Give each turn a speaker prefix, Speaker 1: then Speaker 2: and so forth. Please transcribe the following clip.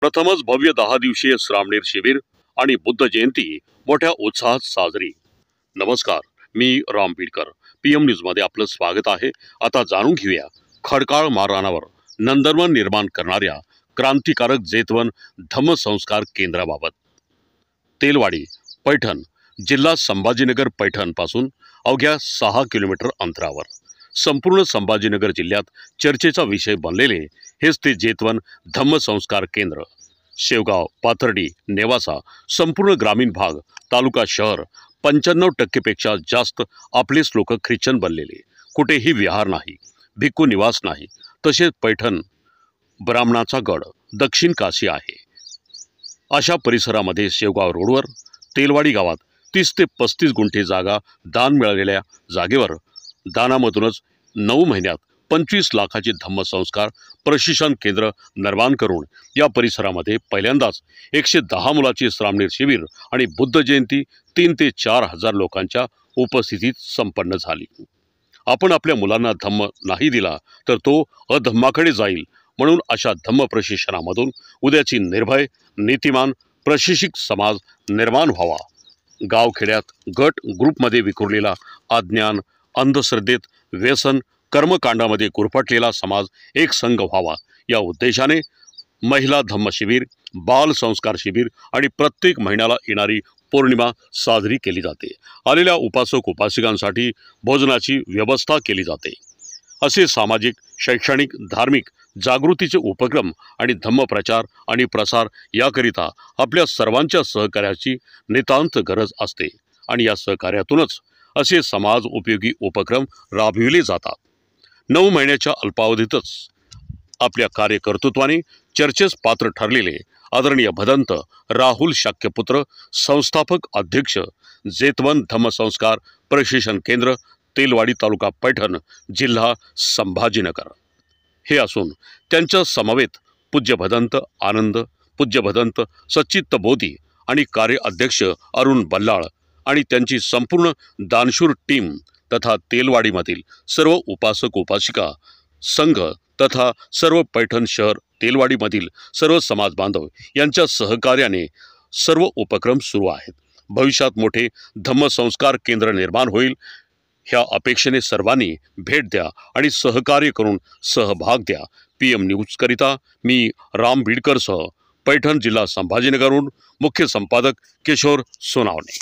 Speaker 1: प्रथमच भव्य 10 दिवसीय श्रामणेर शिबिर आणि बुद्ध जयंती मोठ्या उत्साहात साजरी। नमस्कार, मी राम बीडकर। पीएम न्यूज मध्ये आपलं स्वागत आहे। आता जाणून घेऊया खडकाळ मारणावर नंदनवन निर्माण करणाऱ्या क्रांतिकारक जेतवन धम्मसंस्कार केंद्राबाबत। तेलवाडी पैठण जिल्हा संभाजीनगर पैठण पासून अवघ्या 6 किलोमीटर अंतरावर संपूर्ण संभाजीनगर जिल्ह्यात चर्चेचा विषय बनलेले हेच ते जेतवन धम्मसंस्कार केंद्र। शेवगाव, पाथर्डी, नेवासा संपूर्ण ग्रामीण भाग, तालुका, शहर 95% पेक्षा जास्त आपलेच लोक ख्रिश्चन बनलेले। कुठेही विहार नाही, भिक्खू निवास नाही। तसेच पैठण ब्राह्मणाचा गड, दक्षिण काशी आहे। अशा परिसरामध्ये शेवगाव रोडवर तेलवाडी गावात 30 ते 35 गुंठे जागा दान मिळालेल्या जागेवर दानामधूनच 9 महिन्यात 25 लाखाचे धम्मसंस्कार प्रशिक्षण केंद्र निर्माण करून या परिसरामध्ये पहिल्यांदाच 110 मुलाची श्रामणेर शिबिर आणि बुद्ध जयंती 3 ते 4 हजार लोकांच्या उपस्थितीत संपन्न झाली। आपण आपल्या मुलांना धम्म नाही दिला तर तो अधम्माकडे जाईल, म्हणून अशा धम्म प्रशिक्षणामधून उद्याची निर्भय, नीतिमान, प्रशिक्षित समाज निर्माण व्हावा। गावखेड्यात गट ग्रुपमध्ये विखुरलेला अज्ञान, अंधश्रद्धेत, व्यसन, कर्मकांडामध्ये गुरफटलेला समाज एक संघ व्हावा या उद्देशाने महिला धम्म शिबिर, बाल संस्कार शिबिर आणि प्रत्येक महिन्याला येणारी पौर्णिमा साजरी केली जाते। आलेल्या उपासक उपासिकांसाठी भोजनाची व्यवस्था केली जाते। असे सामाजिक, शैक्षणिक, धार्मिक जागृतीचे उपक्रम आणि धम्म प्रचार आणि प्रसार याकरिता आपल्या सर्वांच्या सहकार्याची नितांत गरज असते आणि या सहकार्यातूनच असे समाज उपयोगी उपक्रम राबविले जातात। 9 महिन्याच्या अल्पावधीतच आपल्या कार्यकर्तृत्वाने चर्चेस पात्र ठरलेले आदरणीय भदंत राहुल शाक्यपुत्र, संस्थापक अध्यक्ष, जेतवन धम्मसंस्कार प्रशिक्षण केंद्र, तेलवाडी, तालुका पैठण, जिल्हा संभाजीनगर हे असून त्यांच्या समवेत पूज्य भदंत आनंद, पूज्य भदंत सच्चित्त बोधी आणि कार्य अध्यक्ष अरुण बल्लाळ आणि त्यांची संपूर्ण दानशूर टीम तथा तेलवाडीमधील सर्व उपासक उपासिका संघ तथा सर्व पैठण शहर, तेलवाडीमधील सर्व समाज बांधव यांच्या सहकार्याने सर्व उपक्रम सुरू आहेत। भविष्यात मोठे धम्मसंस्कार केंद्र निर्माण होईल ह्या अपेक्षेने सर्वांनी भेट द्या आणि सहकार्य करून सहभाग द्या। पीएम न्यूज करिता मी राम बीडकर सह पैठण जिल्हा संभाजीनगरहून मुख्य संपादक किशोर सोनावणे।